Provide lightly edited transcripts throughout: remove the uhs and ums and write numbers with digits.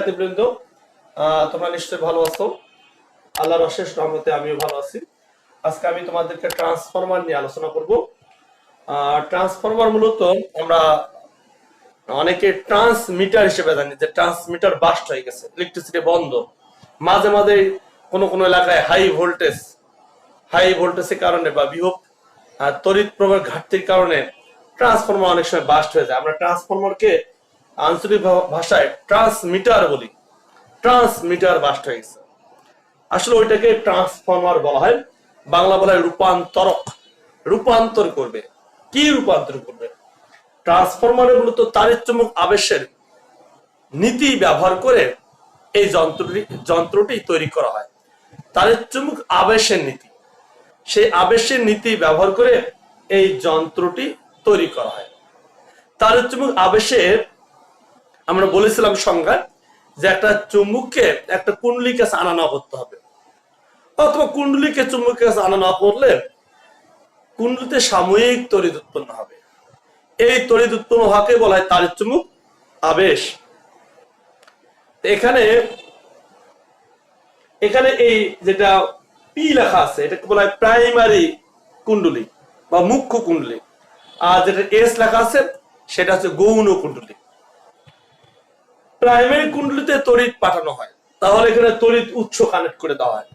শিক্ষার্থীবৃন্দ, তোমরা নিশ্চয়ই ভালো আছো। আল্লাহর অশেষ রহমতে আমিও ভালো আছি। আজকে আমি তোমাদেরকে ট্রান্সফরমার নিয়ে আলোচনা করব। ট্রান্সফরমার মূলত আমরা অনেকে ট্রান্সমিটার হিসেবে জানি, যে ট্রান্সমিটার বাস্ট হয়ে গেছে, ইলেকট্রিসিটি বন্ধ। মাঝে মাঝে কোনো এলাকায় হাই ভোল্টেজের কারণে বা বিভব তড়িৎ প্রবাহের ঘাটতির কারণে ট্রান্সফরমার অনেক সময় বাস্ট হয়ে যায়। আমরা ট্রান্সফরমারকে আঞ্চলিক ভাষায় ট্রান্সমিটার বলি। ট্রান্সমিটার বাস্ট হয়ে গেছে, আসলে ওইটাকে ট্রান্সফরমার বলা হয়। বাংলা বলা হয় রূপান্তরক। রূপান্তর করবে। কি রূপান্তর করবে? ট্রান্সফরমারে মূলত তারের চুম্বক আবেশের নীতি ব্যবহার করে এই যন্ত্রটি তৈরি করা হয়। তারের চুম্বক আবেশের নীতি, সেই আবেশের নীতি ব্যবহার করে এই যন্ত্রটি তৈরি করা হয়। তারের চুম্বক আবেশের আমরা বলেছিলাম সংজ্ঞা, যে একটা চুম্বককে একটা কুণ্ডলীর কাছে আনা না করতে হবে, অথবা কুণ্ডলীকে চুম্বকের কাছে আনা না করলে কুণ্ডলীতে সাময়িক তড়িৎ উৎপন্ন হবে। এই তড়িৎ উৎপন্ন হওয়াকে বলা হয় তারের চুম্বক আবেশ। এখানে এই যেটা পি লেখা আছে, এটাকে বলা হয় প্রাইমারি কুণ্ডলী বা মুখ্য কুণ্ডলী, আর যেটা এস লেখা আছে সেটা হচ্ছে গৌণ কুণ্ডলী। প্রাইমারি কুণ্ডলীতে তড়িৎ পাঠানো হয়, তাহলে এখানে তড়িৎ উৎস কানেক্ট করে দেওয়া হয়।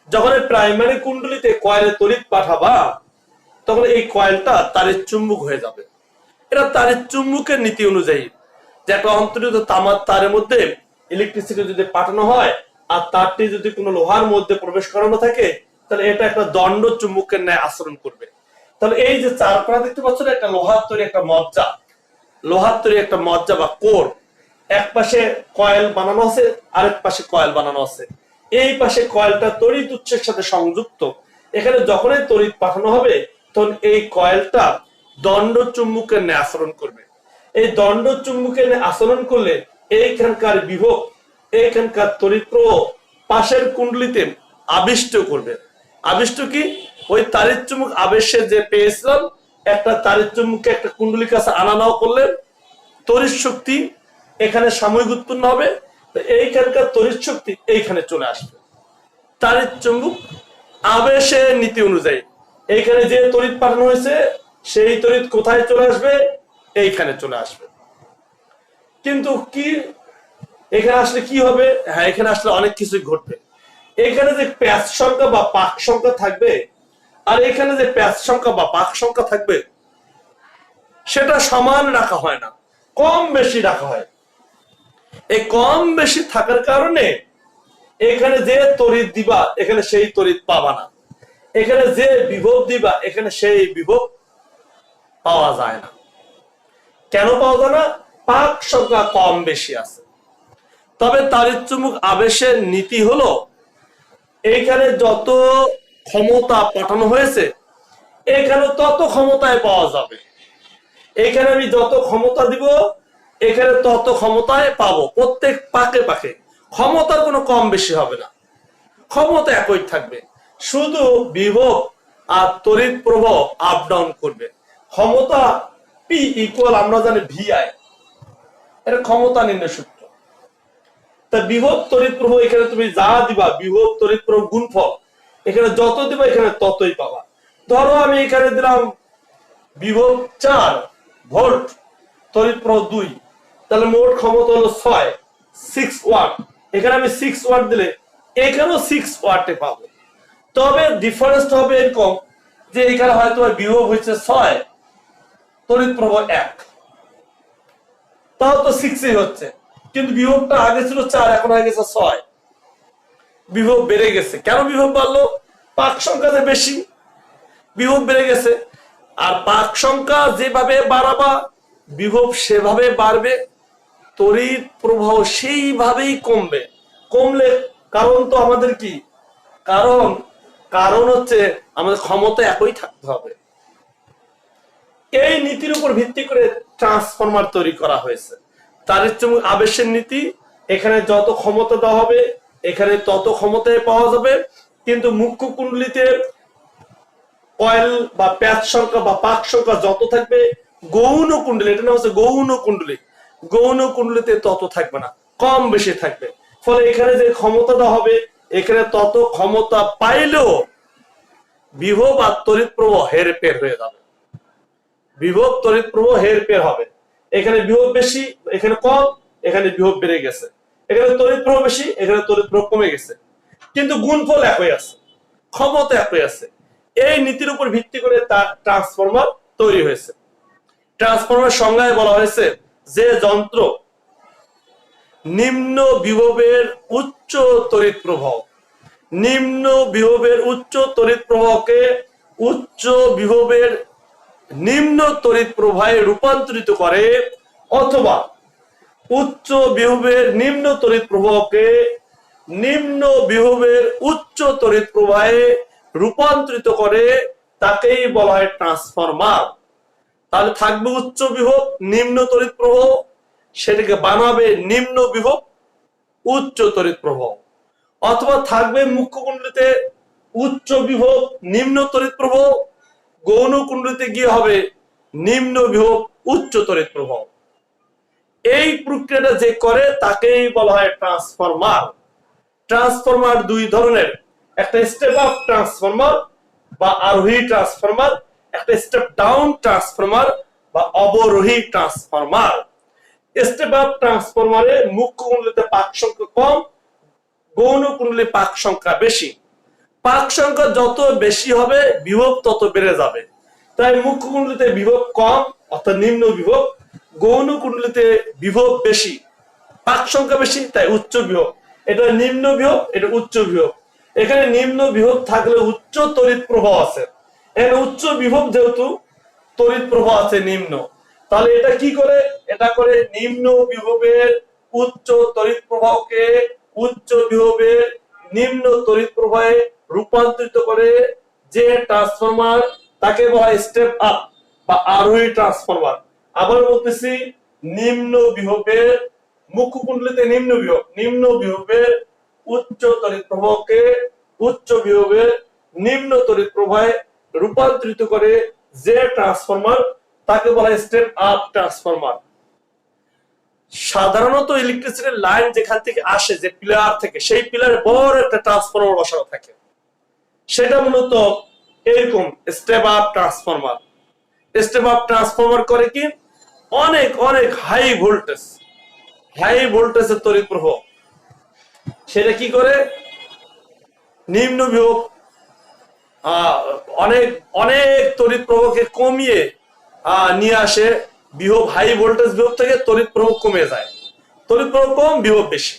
যখন এই প্রাইমারি কুণ্ডলীতে কয়েলে তড়িৎ পাঠাবা, তখন এই কয়েলটা তারের চুম্বক হয়ে যাবে। এটা তারের চুম্বকের নীতি অনুযায়ী, যে একটা অন্তরিত তামার তারের মধ্যে ইলেকট্রিসিটি যদি পাঠানো হয় আর তারটি যদি কোনো লোহার মধ্যে প্রবেশ করানো থাকে, তাহলে এটা একটা দণ্ড চুম্বকের ন্যায় আচরণ করবে। তাহলে এই যে চারপাড়া দেখতে পাচ্ছ, একটা লোহার তৈরি একটা মজ্জা বা কোর, এক পাশে কয়েল বানানো আছে, আরেক পাশে কয়েল বানানো আছে। এই পাশে কয়েলটা তড়িৎ উৎসের সাথে সংযুক্ত। এখানে যখনই তড়িৎ পাঠানো হবে, তখন এই কয়েলটা দণ্ড চুম্বকের ন্যায় আচরণ করবে। এই দণ্ড চুম্বকের ন্যায় আচরণ করলে এইখানকার বিভব, এইখানকার তড়িৎ প্রবাহ পাশের কুণ্ডলীতে আবিষ্ট করবে। আবিষ্ট কি? ওই তারের চুম্বক আবেশে যে পেয়েছিলাম, একটা তারের চুম্বককে একটা কুণ্ডলীর কাছে আনা নাও করলে তড়িৎ শক্তি এখানে সাময়িক উৎপন্ন হবে, এইখানকার তড়িৎ শক্তি এইখানে চলে আসবে। তারের চুম্বক আবেশের নীতি অনুযায়ী এইখানে যে তড়িৎ পাঠানো হয়েছে, সেই তড়িৎ কোথায় চলে আসবে? এইখানে চলে আসবে। কিন্তু কি এখানে আসলে কি হবে? হ্যাঁ, এখানে আসলে অনেক কিছুই ঘটবে। এখানে যে প্যাচ সংখ্যা বা পাক সংখ্যা থাকবে, আর এখানে যে প্যাচ সংখ্যা বা পাক সংখ্যা থাকবে, সেটা সমান রাখা হয় না, কম বেশি রাখা হয়। এই কম বেশি থাকার কারণে এখানে যে তড়িৎ দিবা, এখানে সেই তড়িৎ পাবা না। এখানে যে বিভব দিবা, এখানে সেই বিভব পাওয়া যায় না। কেন পাওয়া যায় না? পাক সংখ্যা কম বেশি আছে। তবে তারের চুম্বক আবেশের নীতি হলো, এইখানে যত ক্ষমতা পাঠানো হয়েছে, এখানে তত ক্ষমতায় পাওয়া যাবে। এখানে আমি যত ক্ষমতা দিব, এখানে তত ক্ষমতায় পাবো। প্রত্যেক পাকে পাকে ক্ষমতার কোনো কম বেশি হবে না, ক্ষমতা একই থাকবে। শুধু বিভব আর তড়িৎ প্রবাহ আপ ডাউন করবে। ক্ষমতা পি ইকুয়াল আমরা জানি ভিআই, এটা ক্ষমতা নির্ণয় সূত্র। তা বিভব তড়িৎ প্রবাহ এখানে তুমি যা দিবা, বিভব তড়িৎ প্রবাহ গুণফল, এখানে যত দিবা এখানে ততই পাবা। ধরো আমি এখানে দিলাম বিভব 4 ভোল্ট, তড়িৎ প্রবাহ 2, তাহলে মোট ক্ষমতা হলো 6 ওয়াট। এখানে আমি 6 ওয়াট দিলে এখানেও 6 ওয়াটে পাবো। তবে ডিফারেন্সটা হবে এরকম, যে এখানে হয়তো বিভব হচ্ছে 6, তড়িৎ প্রবাহ 1, তাও তো 6ই হচ্ছে, কিন্তু বিভবটা আগে ছিল 4, এখন হয়ে গেছে 6। বিভব বেড়ে গেছে। কেন বিভব বাড়লো? পাক সংখ্যা যে বেশি, বিভব বেড়ে গেছে। আর পাক সংখ্যা যেভাবে বাড়াবা, বিভব সেভাবে বাড়বে, তড়িৎ প্রবাহ সেইভাবেই কমবে। কমলে কারণ তো আমাদের কি? কারণ হচ্ছে আমাদের ক্ষমতা একই থাকতে হবে। এই নীতির উপর ভিত্তি করে ট্রান্সফরমার তৈরি করা হয়েছে। তারের চুম্বক আবেশের নীতি, এখানে যত ক্ষমতা দেওয়া হবে এখানে তত ক্ষমতায় পাওয়া যাবে। কিন্তু মুখ্য কুণ্ডলীতে কয়েল বা প্যাচ সংখ্যা বা পাক সংখ্যা যত থাকবে, গৌণ কুণ্ডলী, এটা নাম হচ্ছে গৌণ কুণ্ডলী, গৌণ কুণ্ডলীতে তত থাকবে না, কম বেশি থাকবে। ফলে এখানে যে ক্ষমতাটা হবে, এখানে তত ক্ষমতা পাইলেও বিভব আর তড়িৎ প্রবাহ হেরফের হয়ে যাবে। বিভব তড়িৎ প্রবাহ হেরফের হবে। এখানে বিভব বেশি, এখানে কম, এখানে বিভব বেড়ে গেছে। এখানে তড়িৎ প্রবাহ বেশি, এখানে তড়িৎ প্রবাহ কমে গেছে, কিন্তু গুণফল একই আছে, ক্ষমতা একই আছে। এই নীতির উপর ভিত্তি করে তার ট্রান্সফরমার তৈরি হয়েছে। ট্রান্সফরমার সংজ্ঞায় বলা হয়েছে যে যন্ত্র নিম্ন বিভবের উচ্চ তড়িৎ প্রবাহ, নিম্ন বিভবের উচ্চ তড়িৎ প্রবাহকে উচ্চ বিভবের নিম্ন তড়িৎ প্রবাহে রূপান্তরিত করে, অথবা উচ্চ বিভবের নিম্ন তড়িৎ প্রবাহকে নিম্ন বিভবের উচ্চ তড়িৎ প্রবাহে রূপান্তরিত করে, তাকেই বলা হয় ট্রান্সফরমার। তাহলে থাকবে উচ্চ বিভব নিম্ন তড়িৎ প্রবাহ, সেটাকে বানাবে নিম্ন বিভব উচ্চ তড়িৎ প্রবাহ। অথবা থাকবে মুখ্য কুণ্ডলীতে উচ্চ বিভব নিম্ন তড়িৎ প্রবাহ, গৌণ কুণ্ডলীতে গিয়ে হবে নিম্ন বিভব উচ্চ তড়িৎ প্রবাহ। এই প্রক্রিয়াটা যে করে তাকেই বলা হয় ট্রান্সফরমার। ট্রান্সফরমার দুই ধরনের, একটা স্টেপ আপ ট্রান্সফরমার বা আরোহী ট্রান্সফরমার, একটা স্টেপ ডাউন ট্রান্সফরমার বা অবরোহী ট্রান্সফরমার। স্টেপ আপ ট্রান্সফরমারে মুখ্য কুণ্ডলীতে পাক সংখ্যা কম, গৌণ কুণ্ডলী পাক সংখ্যা বেশি। পাক সংখ্যা যত বেশি হবে বিভব তত বেড়ে যাবে। তাই মুখ্য কুণ্ডলীতে বিভব কম অর্থাৎ নিম্ন বিভব, গৌণ কুণ্ডলীতে বিভব বেশি, পাক সংখ্যা বেশি, তাই উচ্চ বিভব। এটা নিম্ন বিভব, এটা উচ্চ বিভব। এখানে নিম্ন বিভব থাকলে উচ্চ তড়িৎ প্রবাহ আছে, এখানে উচ্চ বিভব যেহেতু তড়িৎ প্রবাহ আছে নিম্ন, তাহলে এটা কি করে? এটা করে নিম্ন বিভবের উচ্চ তড়িৎ প্রবাহকে উচ্চ বিভবের নিম্ন তড়িৎ প্রবাহে রূপান্তরিত করে যে ট্রান্সফরমার, তাকে বলা হয় স্টেপ আপ বা আরোহী ট্রান্সফরমার। আবার বলতেছি, নিম্ন বিভবের মুখ্য কুণ্ডলীতে নিম্ন বিভব, নিম্ন বিভবের উচ্চ তড়িৎ প্রবাহকে উচ্চ বিভবের নিম্ন তড়িৎ প্রবাহে রূপান্তরিত করে যে ট্রান্সফরমার, তাকে বলা হয় স্টেপ আপ ট্রান্সফরমার। সাধারণত ইলেকট্রিসিটির লাইন যেখান থেকে আসে, যে পিলার থেকে, সেই পিলারে বড় একটা ট্রান্সফরমার বসানো থাকে, সেটা মূলত এরকম step up transformer. Step up transformer করে কি, অনেক অনেক হাই ভোল্টেজের তড়িৎ প্রবাহ, সেটা কি করে নিম্ন বিভব অনেক অনেক তড়িৎ প্রবাহকে কমিয়ে নিয়ে আসে বিভব, হাই ভোল্টেজ বিভব থেকে তড়িৎ প্রবাহ কমে যায়, তড়িৎ প্রবাহ কম বিভব বেশি।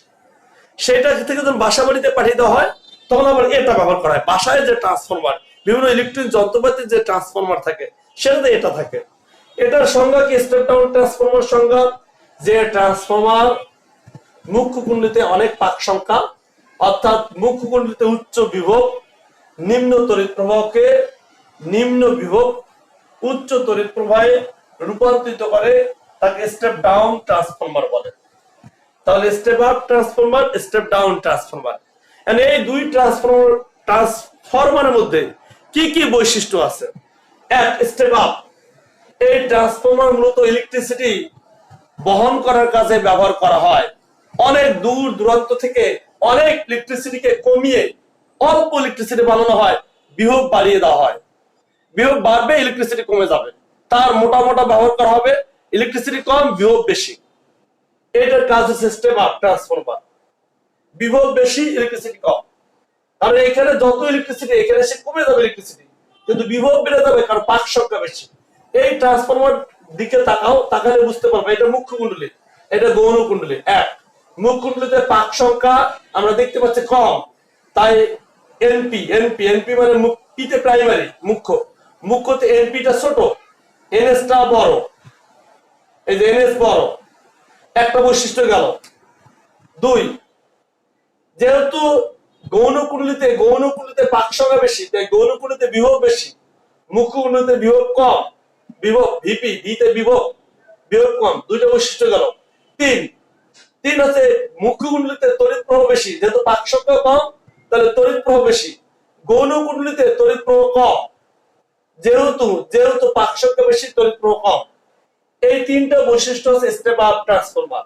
সেটা থেকে যখন বাসা বাড়িতে পাঠিয়ে দেওয়া হয়, তখন আবার এটা ব্যবহার করা হয়। বাসায় যে ট্রান্সফরমার, বিভিন্ন ইলেকট্রিক যন্ত্রপাতির যে ট্রান্সফরমার থাকে, সেটাতে এটা থাকে। এটার সংজ্ঞা কি? স্টেপ ডাউন ট্রান্সফরমার সংজ্ঞা, যে ট্রান্সফরমার মুখ্য কুণ্ডলীতে অনেক পাক সংখ্যা, অর্থাৎ মুখ্য কুণ্ডলীতে উচ্চ বিভব নিম্ন তড়িৎ প্রবাহকে নিম্ন বিভব উচ্চ তড়িৎ প্রবাহে রূপান্তরিত করে, তাকে স্টেপ ডাউন ট্রান্সফরমার বলে। তাহলে step up transformer, step down transformer. এই দুই ট্রান্সফরমারের মধ্যে কি কি বৈশিষ্ট্য আছে? এক, স্টেপ আপ, এই ট্রান্সফরমার মূলত ইলেকট্রিসিটি বহন করার কাজে ব্যবহার করা হয়। অনেক দূর দূরান্ত থেকে অনেক ইলেকট্রিসিটিকে কমিয়ে অল্প ইলেকট্রিসিটি বানানো হয়, বিভব বাড়িয়ে দেওয়া হয়। বিভব বাড়বে, ইলেকট্রিসিটি কমে যাবে, তার মোটা মোটা ব্যবহার করা হবে, ইলেকট্রিসিটি কম বিভব বেশি। এটার কাজ হচ্ছে স্টেপ আপ ট্রান্সফরমার। বিভব বেশি, ইলেকট্রিসিটি কম, কারণ এখানে যত ইলেকট্রিসিটি, এখানে সে কমে যাবে ইলেকট্রিসিটি, কিন্তু বিভব বেড়ে যাবে কারণ পাক সংখ্যা বেশি। এই ট্রান্সফরমার দিকে তাকাও, তাকালে বুঝতে পারবে এটা মুখ্য কুণ্ডলী, এটা গৌণ কুণ্ডলী। এক, মুখ্য কুণ্ডলীতে পাক সংখ্যা আমরা দেখতে পাচ্ছি কম, তাই এনপি এনপি এনপি মানে পিতে প্রাইমারি, মুখ্যতে এনপিটা ছোট, এনএসটা বড়, এই যে এনএস বড়, একটা বৈশিষ্ট্য গেল। দুই, যেহেতু গৌণ কুণ্ডলীতে পাক সংখ্যা বেশি, তাই গৌণ কুণ্ডলীতে বিভব বেশি, মুখ্য কুণ্ডলীতে বিভব কম, বিভব ভিপি ভিতে বিভব কম, দুইটা বৈশিষ্ট্য গেল। তিন হচ্ছে মুখ্য কুণ্ডলীতে তড়িৎ প্রবাহ বেশি, যেহেতু পাক সংখ্যা কম, তাহলে তড়িৎ প্রবাহ বেশি। গৌণ কুণ্ডলীতে তড়িৎ প্রবাহ কম, যেহেতু পাক সংখ্যা বেশি, তড়িৎ প্রবাহ কম। এই তিনটা বৈশিষ্ট্য হচ্ছে স্টেপ আপ ট্রান্সফরমার।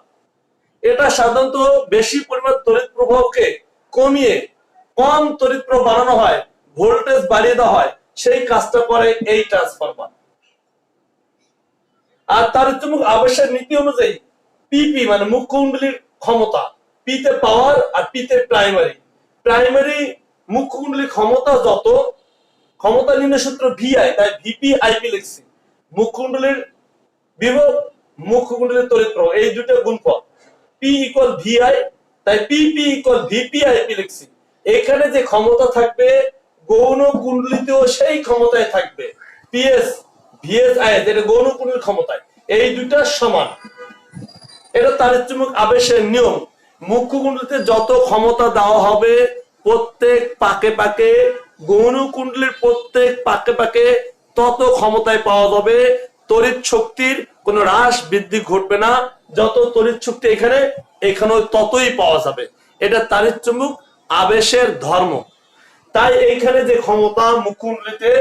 এটা সাধারণত বেশি পরিমাণ তড়িৎ প্রবাহকে কমিয়ে কম তড়িৎ প্রবাহ বানানো হয়, ভোল্টেজ বাড়িয়ে দেওয়া হয়, সেই কাজটা করে এই ট্রান্সফরমার। আর তাড়িৎ-চুম্বক আবেশের নীতি অনুযায়ী পিপি মানে মুখ্য কুণ্ডলীর ক্ষমতা, পিতে পাওয়ার আর পিতে প্রাইমারি মুখ্য কুণ্ডলীর ক্ষমতা যত, ক্ষমতা নির্ণয় সূত্র ভিআই, তাই ভিপি আইপি লিখছি। মুখ্য কুণ্ডলীর বিভব, মুখ্য কুণ্ডলীর তড়িৎ প্রবাহ, এই দুটো গুণফল পি ইকুয়াল ভিআই, তাই পিপি ইকুয়াল ভিপি আইপি লিখছি। এখানে যে ক্ষমতা থাকবে গৌণ কুণ্ডলীতেও সেই ক্ষমতায় থাকবে, পিএস ভিএস আইএস, এটা গৌণ কুণ্ডলীর ক্ষমতায়, এই দুইটা সমান। এটা তাড়িৎ-চুম্বক আবেশের নিয়ম। মুখ্য কুণ্ডলীতে যত ক্ষমতা দেওয়া হবে প্রত্যেক পাকে পাকে, গৌণ কুণ্ডলীর প্রত্যেক পাকে পাকে তত ক্ষমতায় পাওয়া যাবে, তড়িৎ শক্তির কোনো হ্রাস বৃদ্ধি ঘটবে না। যত তড়িৎ শক্তি এখানে, এখানেও ততই পাওয়া যাবে। এটা তাড়িৎ-চুম্বক আবেশের ধর্ম। তাই এইখানে যে ক্ষমতা মুখ্য কুণ্ডলীতে,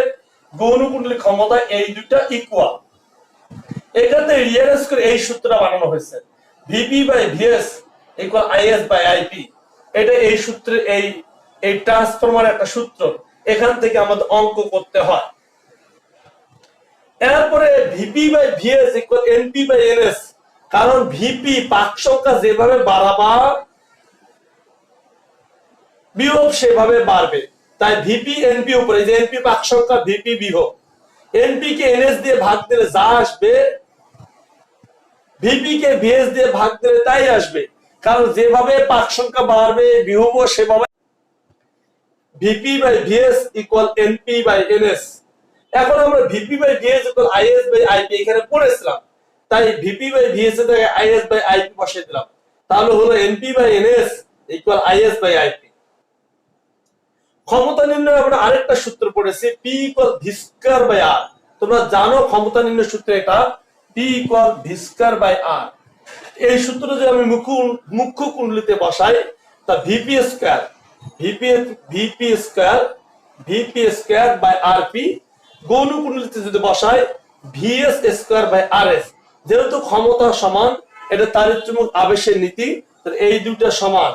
গৌণ কুণ্ডলীর ক্ষমতা, এই দুইটা ইকুয়াল। এখানে রিয়ারেন্স করে এই সূত্রটা বানানো হয়েছে, VP by VS equal IS by IP. এটা এই সূত্রে, এই ট্রান্সফরমার একটা সূত্র, এখান থেকে আমাদের অঙ্ক করতে হয়। এরপরে VP by VS equal NP by NS, কারণ ভিপি পাক সংখ্যা যেভাবে বাড়াবা বিভব সেভাবে বাড়বে, তাই ভিপি এনপি উপরে, যে এনপি পাক সংখ্যা, ভিপি বিভব, এনপি কে এনএস দিয়ে ভাগ দিলে যা আসবে, ভিপি কে ভিএস দিয়ে ভাগ দিলে তাই আসবে, কারণ যেভাবে পাক সংখ্যা বাড়বে বিভব সেভাবে। VP by VS equal NP by NS. এখন আমরা VP by VS equal IS by IP এখানে পড়েছিলাম, তাই ভিপি বাই ভিএস এর জায়গায় আইএস বাই আইপি বসিয়ে দিলাম, তাহলে হলো NP by NS equal IS by IP. ক্ষমতা নির্ণয় আমরা আরেকটা সূত্র পড়েছি, P equal V square by R. তোমরা জানো ক্ষমতা নির্ণয় সূত্র এটা, P equal V square by R. এই সূত্র যদি আমি মুখ্য কুণ্ডলীতে বসাই, তা ভিপি স্কয়ার বাই আরপি, গৌণ কুণ্ডলীতে যদি বসাই ভিএস স্কয়ার বাই আরএস। যেহেতু ক্ষমতা সমান, এটা তাড়িৎ-চুম্বক আবেশের নীতি, এই দুইটা সমান,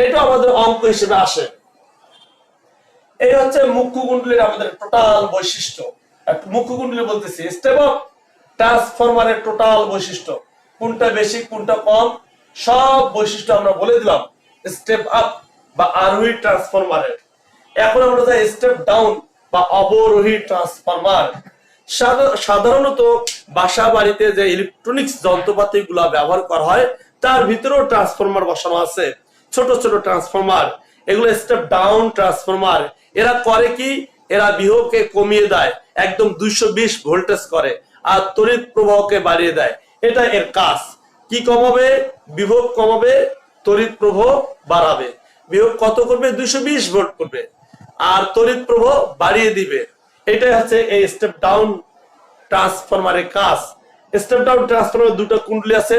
এটা আমাদের অঙ্ক হিসেবে আসে। এই হচ্ছে মুখ্য কুণ্ডলীর আমাদের টোটাল বৈশিষ্ট্য। মুখ্য কুণ্ডলী বলতেছি স্টেপ অফ ট্রান্সফরমারের টোটাল বৈশিষ্ট্য, কোনটা বেশি কোনটা কম, সব বৈশিষ্ট্য আমরা বলে দিলাম স্টেপ আপ বা আরোহী ট্রান্সফরমারের। এখন আমরা যাই স্টেপ ডাউন বা অবরোহী ট্রান্সফরমার। সাধারণত বাসা বাড়িতে যে ইলেকট্রনিক্স যন্ত্রপাতি গুলা ব্যবহার করা হয় তার ভিতরেও ট্রান্সফরমার বসানো আছে, ছোট ছোট ট্রান্সফরমার, এগুলো স্টেপ ডাউন ট্রান্সফরমার। এরা করে কি, এরা বিভবকে কমিয়ে দেয়, একদম 220 ভোল্টেজ করে, আর তড়িৎ প্রবাহকে বাড়িয়ে দেয়। এটা এর কাজ। কি কমাবে? বিভব কমাবে, তড়িৎ প্রবাহ বাড়াবে। বিভব কত করবে? 220 ভোল্ট করবে, আর তড়িৎ প্রবাহ বাড়িয়ে দিবে। এটাই হচ্ছে এই স্টেপ ডাউন ট্রান্সফরমারের কাজ। স্টেপ ডাউন ট্রান্সফরমারের দুটো কুণ্ডলী আছে,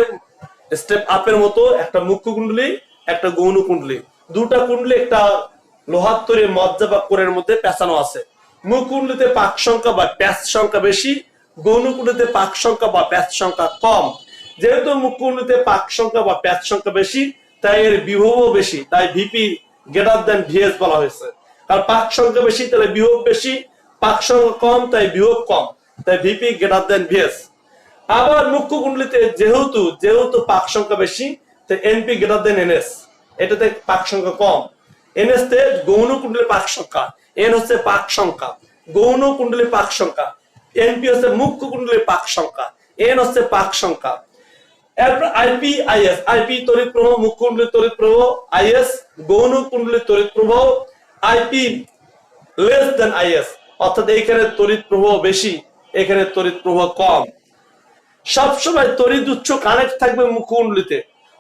স্টেপ আপের মতো, একটা মুখ্য কুণ্ডলী, একটা গৌণ কুণ্ডলী। দুটা কুণ্ডলী একটা লোহার তৈরি মজ্জা বা কোরের মধ্যে পেঁচানো আছে। মুখ্য কুণ্ডলীতে পাক সংখ্যা বা প্যাচ সংখ্যা বেশি, গৌণ কুণ্ডলীতে পাক সংখ্যা বা প্যাচ সংখ্যা কম। যেহেতু মুখ্য কুণ্ডলীতে পাক সংখ্যা বা প্যাচ সংখ্যা বেশি, তাই এর বিভবও বেশি, তাই ভিপি গ্রেটার দেন ভিএস বলা হয়েছে। কারণ পাক সংখ্যা বেশি তাহলে বিভব বেশি, পাক সংখ্যা কম তাই বিভব কম, তাই ভিপি গ্রেটার দেন ভিএস। আবার মুখ্য কুণ্ডলীতে যেহেতু পাক সংখ্যা বেশি, তাই এনপি গ্রেটার দেন এনএস, এটাতে পাক সংখ্যা কম। এনএস তে গৌণ কুণ্ডলীর পাক সংখ্যা, এন হচ্ছে পাক সংখ্যা, গৌণ কুণ্ডলীর পাক সংখ্যা, এনপি হচ্ছে মুখ্য কুণ্ডলীর পাক সংখ্যা, এন হচ্ছে পাক সংখ্যা। এরপর আইপি আইএস, আইপি তড়িৎ প্রবাহ, মুখ্য কুণ্ডলীর তড়িৎ প্রবাহ, আইএস গৌণ কুণ্ডলীর তড়িৎ প্রবাহ, আইপি লেস দেন আইএস, অর্থাৎ এখানে তড়িৎ প্রবাহ বেশি, এখানে তড়িৎ প্রবাহ কম। সবসময় তড়িৎ উৎস কানেক্ট থাকবে মুখ্য কুণ্ডলীতে,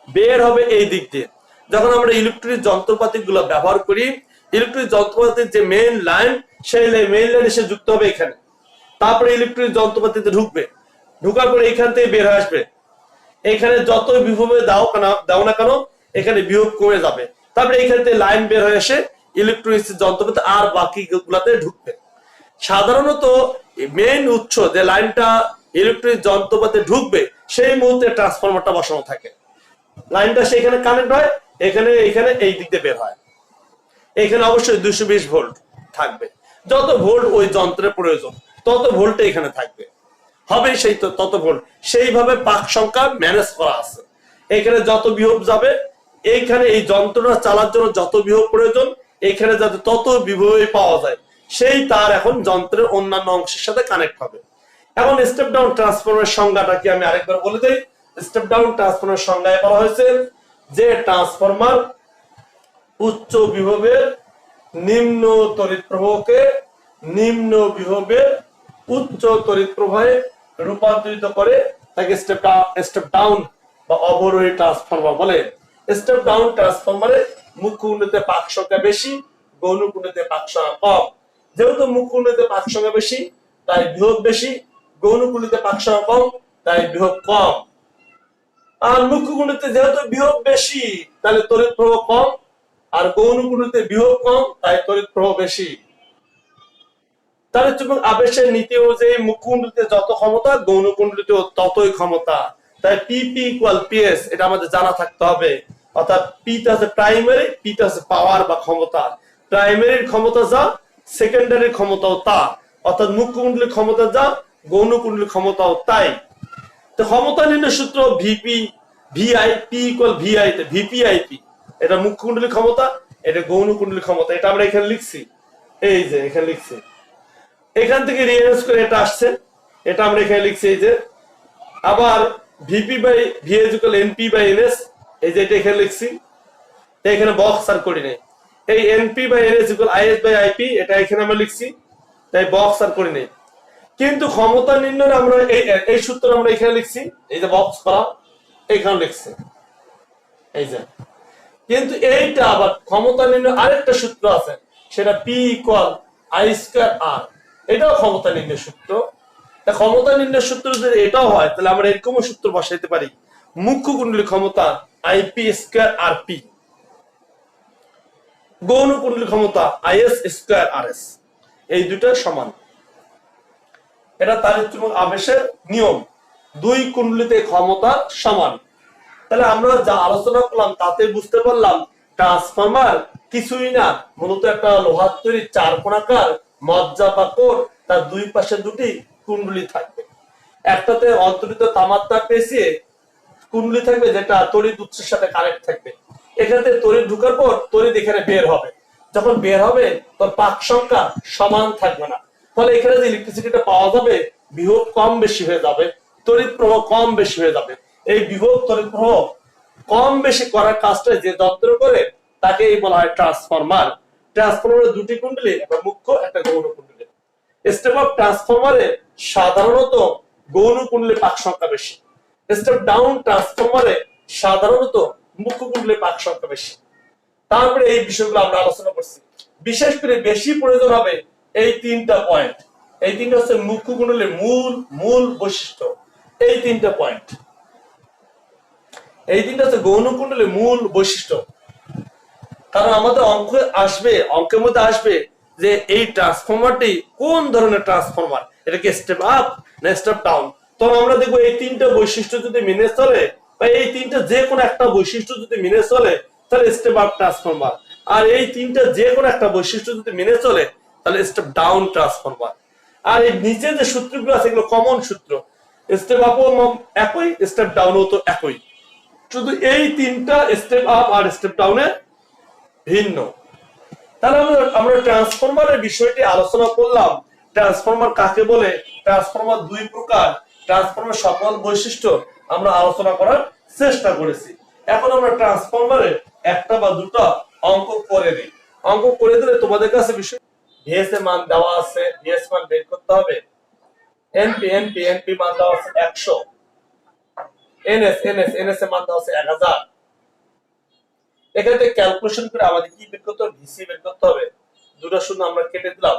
বের হবে এই দিক দিয়ে। যখন আমরা ইলেকট্রিক যন্ত্রপাতি গুলো ব্যবহার করি, ইলেকট্রিক যন্ত্রপাতির যে মেইন লাইন, সেই মেইন লাইন এসে যুক্ত হবে এখানে, তারপরে ইলেকট্রিক যন্ত্রপাতিতে ঢুকবে, ঢুকার পরে এখান থেকে বের হয়ে আসবে। এখানে যত বিভবে দাও না কেন, এখানে বিভব কমে যাবে, তারপরে এখান থেকে লাইন বের হয়ে এসে ইলেকট্রনিক্স যন্ত্রপাতি আর বাকি গুলাতে ঢুকবে। সাধারণত মেইন উৎস যে লাইনটা ইলেকট্রিক যন্ত্রপাতি ঢুকবে সেই মুহূর্তে ট্রান্সফরমারটা বসানো থাকে, লাইনটা সেখানে কানেক্ট হয়, এখানে এখানে এই দিক দিয়ে বের হয়। এখানে অবশ্যই 220 ভোল্ট থাকবে, যত ভোল্ট ওই যন্ত্রের প্রয়োজন তত ভোল্ট এখানে থাকবে, হবে সেই তত ভোল্ট। সেইভাবে পাক সংখ্যা ম্যানেজ করা আছে। এখানে যত বিভব যাবে, এইখানে এই যন্ত্রটা চালার জন্য যত বিভব প্রয়োজন এখানে যাতে তত বিভবই পাওয়া যায়, সেই তার এখন যন্ত্রের অন্যান্য অংশের সাথে কানেক্ট হবে। এখন স্টেপ ডাউন ট্রান্সফরমারের সংজ্ঞাটা কি আমি আরেকবার বলে দেই। স্টেপ ডাউন ট্রান্সফরমারের সংজ্ঞায় বলা হয়েছে যে ট্রান্সফরমার উচ্চ বিভবের নিম্ন তড়িৎ প্রবাহকে নিম্ন বিভবের উচ্চ তড়িৎ প্রবাহে রূপান্তরিত করে তাকে স্টেপ ডাউন বা অবরোহী ট্রান্সফরমার বলে। স্টেপ ডাউন ট্রান্সফরমারে মুখ্য কুণ্ডলীতে পাক সংখ্যা বেশি, গৌণ কুণ্ডলীতে পাক সংখ্যা কম। যেহেতু মুখ্য কুণ্ডলীতে পাক সংখ্যা বেশি তাই বিভব বেশি, গৌণ কুণ্ডলীতে পাক সংখ্যা কম তাই বিভব কম। আর মুখ্য কুণ্ডলীতে যেহেতু বিভব বেশি তাহলে তড়িৎ প্রবাহ কম, আর গৌণ কুণ্ডলীতে বিভব কম তাই তড়িৎ প্রবাহ বেশি। তাহলে চুম্বক আবেশের নীতি অনুযায়ী মুখ্য কুণ্ডলীতে যত ক্ষমতা গৌণ কুণ্ডলীতেও ততই ক্ষমতা, তাই পিপি ইকুয়াল পিএস এটা আমাদের জানা থাকতে হবে। অর্থাৎ পিটা হচ্ছে প্রাইমারি, পিটা হচ্ছে পাওয়ার বা ক্ষমতা। প্রাইমারির ক্ষমতা যা সেকেন্ডারির ক্ষমতাও তা, অর্থাৎ মুখ্য কুণ্ডলীর ক্ষমতা যা গৌণ কুণ্ডলীর ক্ষমতাও তাই। তো ক্ষমতা নির্ণয় সূত্র VP VI P equal VI, VP IP এটা মুখ্য কুণ্ডলীর ক্ষমতা, এটা গৌণ কুণ্ডলীর ক্ষমতা। এটা আমরা এখানে লিখছি, এই যে এখানে লিখছি, এখান থেকে রিয়ারেঞ্জ করে এটা আসছে, এটা আমরা এখানে লিখছি এই যে। আবার VP by VS equal NP by NS, এই যে এটা এখানে লিখছি, এখানে বক্স আর করি নাই। এই NP by NS equal IS by IP এটা এখানে আমরা লিখছি, তাই বক্স আর করি নাই। কিন্তু ক্ষমতা নির্ণয় আমরা এই সূত্র আমরা এখানে লিখছি, এই যে বক্স করা এখানে লিখছি এই যে। কিন্তু এইটা আবার ক্ষমতা নির্ণয় আরেকটা সূত্র আছে, সেটা পি ইকুয়াল আই স্কয়ার আর, এটাও ক্ষমতা নির্ণয় সূত্র। ক্ষমতা নির্ণয় সূত্র যদি এটাও হয় তাহলে আমরা এরকম সূত্র বসাইতে পারি, মুখ্য কুণ্ডলীর ক্ষমতা আইপি স্কয়ার আর পি, গৌণ কুণ্ডলীর ক্ষমতা আইএস স্কয়ার আর এস, এই দুটো সমান। এটা তাড়িৎ চুম্বক আবেশের নিয়ম, দুই কুণ্ডলীতে ক্ষমতা সমান। তাহলে আমরা যা আলোচনা করলাম তাতে বুঝতে পারলাম ট্রান্সফরমার কিছুই না, মূলত একটা লোহার তৈরি চারকোণাকার মজ্জা বা কোর, তার দুই পাশে দুটি কুণ্ডলী থাকবে। একটাতে অন্তরিত তামার তার পেঁচিয়ে কুণ্ডলী থাকবে যেটা তড়িৎ উৎসের সাথে কানেক্ট থাকবে। এখানে তড়িৎ ঢুকার পর তড়িৎ এখানে বের হবে, যখন বের হবে তখন পাক সংখ্যা সমান থাকবে না, ফলে এখানে যে ইলেকট্রিসিটিটা পাওয়া যাবে বিভব কম বেশি হয়ে যাবে, তড়িৎ প্রবাহ কম বেশি হয়ে যাবে। এই বিভব তড়িৎ প্রবাহ কম বেশি করার কাজটা যে যন্ত্র করে তাকেই বলা হয় ট্রান্সফরমার। ট্রান্সফরমারের দুটি কুণ্ডলী, একটা মুখ্য একটা গৌণ কুণ্ডলী। স্টেপ আপ ট্রান্সফরমারে সাধারণত গৌণ কুণ্ডলী পাক সংখ্যা বেশি, স্টেপ ডাউন ট্রান্সফরমারে সাধারণত মুখ্য কুণ্ডলী পাক সংখ্যা বেশি। তারপরে এই বিষয়গুলো আমরা আলোচনা করছি, বিশেষ করে বেশি প্রয়োজন হবে এই তিনটা পয়েন্ট। এই তিনটা হচ্ছে মুখ্য কুণ্ডলীর মূল মূল বৈশিষ্ট্য, এই তিনটা পয়েন্ট। এই তিনটা হচ্ছে গৌণ কুণ্ডলীর মূল বৈশিষ্ট্য। কারণ আমাদের অঙ্কের মধ্যে আসবে যে এই ট্রান্সফরমারটি কোন ধরনের ট্রান্সফরমার, এটা কি স্টেপ আপ না স্টেপ ডাউন। তখন আমরা দেখবো এই তিনটা বৈশিষ্ট্য যদি মেনে চলে, বা এই তিনটা যে কোনো একটা বৈশিষ্ট্য যদি মেনে চলে তাহলে স্টেপ আপ ট্রান্সফরমার, আর এই তিনটা যে কোনো একটা বৈশিষ্ট্য যদি মেনে চলে তাহলে স্টেপ ডাউন ট্রান্সফরমার। আর এই নিচে যে সূত্রগুলো আছে এগুলো কমন সূত্র, স্টেপ আপও একই, স্টেপ ডাউনও তো একই, শুধু এই তিনটা স্টেপ আপ আর স্টেপ ডাউনে ভিন্ন। তাহলে আমরা ট্রান্সফরমারের বিষয়টি আলোচনা করলাম। ট্রান্সফরমার কাকে বলে, ট্রান্সফরমার দুই প্রকার, ট্রান্সফরমার সকল বৈশিষ্ট্য আমরা আলোচনা করার চেষ্টা করেছি। এখন আমরা ট্রান্সফরমারের একটা বা দুটো অঙ্ক করে দিই। অঙ্ক করে দিলে তোমাদের কাছে বিষয় ভিএস এর মান দেওয়া আছে, ভিএস মান বের করতে হবে। এনপি মান দেওয়া আছে 100, এনএস এর মান দেওয়া আছে 1000। এখানে ক্যালকুলেশন করে আমাদের কি বের করতে হবে, ভিসি বের করতে হবে। দুটো শূন্য আমরা কেটে দিলাম,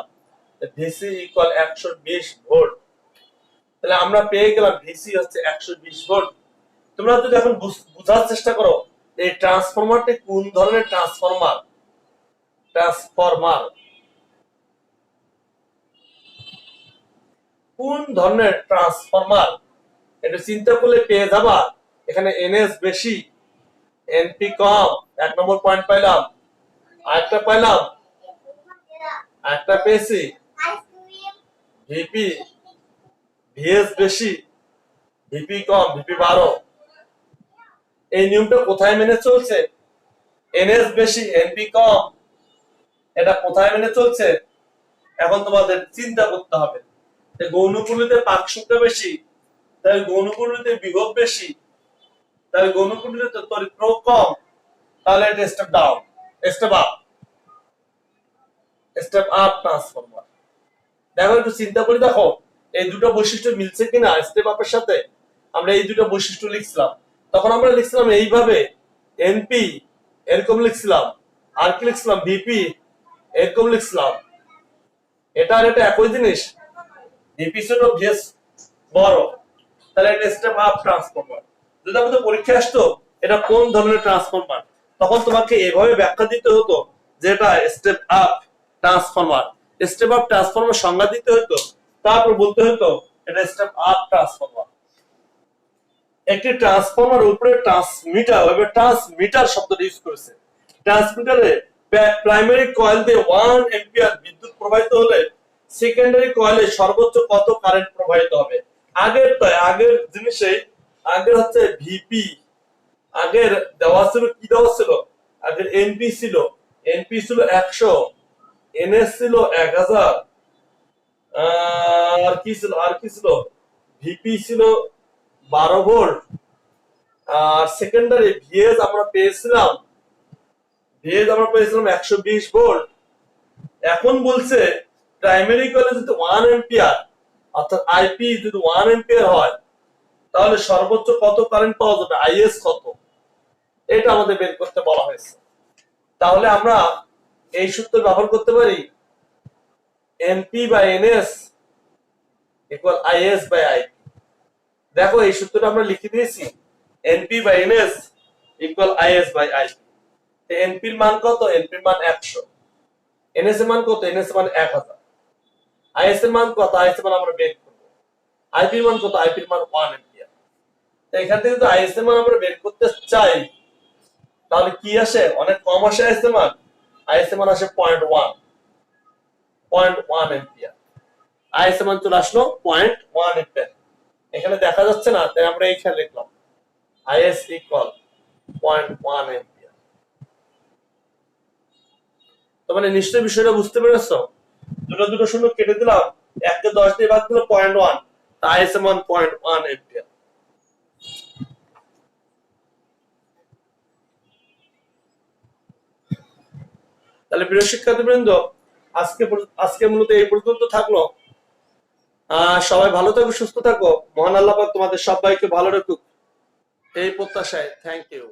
ভিসি ইকুয়াল 120 ভোল্ট। তাহলে আমরা পেয়ে গেলাম ভিসি হচ্ছে 120 ভোল্ট। তোমরা যদি এখন বোঝার চেষ্টা করো এই ট্রান্সফরমারটি কোন ধরনের ট্রান্সফরমার, কোন ধরনের ট্রান্সফরমার, এটা চিন্তা করলে পেয়ে যাবা। এখানে এনএস বেশি, এনপি কম, 1 নম্বর পয়েন্ট পাইলাম। আরেকটা পাইলাম, আরেকটা পেয়েছি ভিপি, ভিএস বেশি, ভিপি কম, ভিপি 12। এই নিয়মটা কোথায় মেনে চলছে? এনএস বেশি, এনপি কম, এটা কোথায় মেনে চলছে? এখন তোমাদের চিন্তা করতে হবে। গৌণকুণ্ডলীতে পাক সংখ্যা বেশি, তাহলে গৌণকুণ্ডলীতে বিভব বেশি, তাহলে গৌণকুণ্ডলীতে তড়িৎ প্রবাহ কম, তাহলে এটা step down, step up, step up transformer. দেখো একটু চিন্তা করে দেখো এই দুটো বৈশিষ্ট্য মিলছে কিনা স্টেপ আপের সাথে। আমরা এই দুটো বৈশিষ্ট্য লিখছিলাম, তখন আমরা লিখছিলাম এইভাবে, এনপি এরকম লিখছিলাম, আর কি লিখছিলাম, ভিপি এরকম লিখছিলাম। এটা আর এটা একই জিনিস, ভিপি ছোট, ভিএস বড়, তাহলে এটা স্টেপ আপ ট্রান্সফরমার। যদি আমাদের পরীক্ষা আসতো এটা কোন ধরনের ট্রান্সফরমার, তখন তোমাকে এভাবে ব্যাখ্যা দিতে হতো যে এটা step up transformer. Step up transformer সংজ্ঞা দিতে হতো, তারপর বলতে হতো এটা স্টেপ আপ ট্রান্সফরমার। একটি ট্রান্সফরমার উপরে ট্রান্সমিটার, ট্রান্সমিটার শব্দটা ইউজ করেছে। ট্রান্সমিটারে প্রাইমারি কয়েল দিয়ে 1 এম্পিয়ার বিদ্যুৎ প্রবাহিত হলে সেকেন্ডারি কয়েলে সর্বোচ্চ কত কারেন্ট প্রবাহিত হবে? আগের জিনিসে আগের হচ্ছে ভিপি, আগের দেওয়া ছিল কি দেওয়া ছিল, আগের এনপি ছিল, 100, এনএস ছিল 1000, আর কি ছিল, ভিপি ছিল 12 ভোল্ট, আর সেকেন্ডারি ভিএস আমরা পেয়েছিলাম 120 ভোল্ট। এখন বলছে প্রাইমারি কয়েলে যদি 1 এম্পিয়ার, অর্থাৎ আইপি যদি 1 এম্পিয়ার হয়, তাহলে সর্বোচ্চ কত কারেন্ট পাওয়া যাবে, আইএস কত, এটা আমাদের বের করতে বলা হয়েছে। তাহলে আমরা এই সূত্র ব্যবহার করতে পারি, NP by NS equal IS by IP. দেখো এই সূত্রটা আমরা লিখে দিয়েছি, NP by NS equal IS by IP. এনপির মান কত? এনপির মান 100। এনএস এর মান কত? এনএস এর মান 1000। আইএস এর মান কত? আইএস এর মান আমরা বের করব। আইপির মান কত? আইপির মান 1 এম্পিয়ার। তো এখান থেকে যদি আইএস এর মান আমরা বের করতে চাই, তাহলে কি আসে? অনেক কম আসে আইএস এর মান। আইএস এর মান আসে 0.1 এম্পিয়ার। আইএস এর মান চলে আসলো 0.1 এম্পিয়ার। এখানে দেখা যাচ্ছে না, তাই আমরা এইখানে লিখলাম আইএস ইকুয়াল 0.1 এম্পিয়ার। তো মানে নিশ্চয়ই বিষয়টা বুঝতে পেরেছো? দুটো শূন্য কেটে দিলাম, 1 কে 10 দিয়ে ভাগ দিলে 0.1, আইএস এর মান 0.1 এম্পিয়ার। তাহলে প্রিয় শিক্ষার্থীবৃন্দ, আজকে মূলত এই পর্যন্ত থাকলো। সবাই ভালো থাকো, সুস্থ থাকো, মহান আল্লাহ পাক তোমাদের সবাইকে ভালো রাখুক, এই প্রত্যাশায়। Thank you.